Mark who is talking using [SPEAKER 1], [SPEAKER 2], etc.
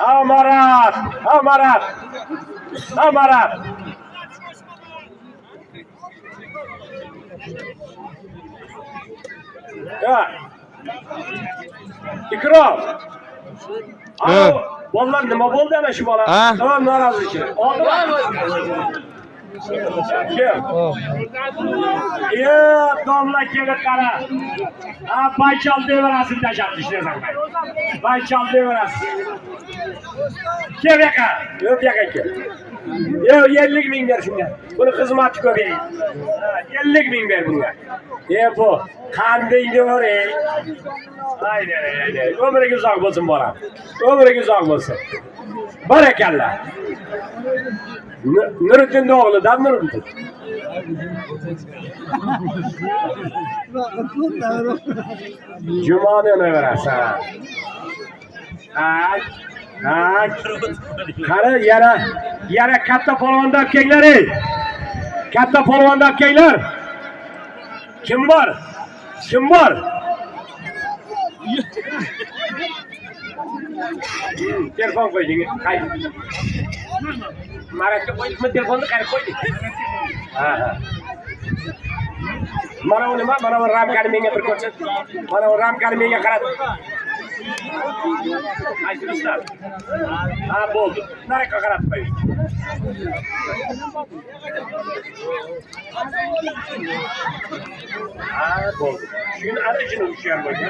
[SPEAKER 1] Amarat, Amarat, Amarat. Ya. İkram.
[SPEAKER 2] Ha.
[SPEAKER 1] Vallahi nima bo'ldi ana shu bola?
[SPEAKER 2] Ha?
[SPEAKER 1] Tamam norozi ki. Kim? Ya domla kelib qara. Ha, baychal deverasini tashlab tashlasan. Baychal deverasi. Kel yoqqa. Yo'q yoqqa kel. Yo 50 ming ber shunga. Buni xizmati ko'paydi. 50 ming ber bunga. Bu qanday diyor ey? Aynen. Ömrüge uzoq bo'lsin bolam. Ömrüge uzoq bo'lsin. Barakallah. Nuriddin o'g'lidan Nuriddin. Jumoni nevarasan. Qara yana katta polvondan kelinglar ey. Katta polvondan kelinglar. Kim bor? Kim bor? Telefon qo'yding. Qayt. Maratga qo'ydingmi telefonni qayerga qo'yding? Ha. Mana bu nima? Mana bu ramkani menga bir ko'rsat. Mana bu ramkani menga qarat. Aytibsizlar. Ha, bo'ldi. Nariga qarab qo'y. Ha, bo'ldi. Shuni ana shuni ushlayam bo'ldi.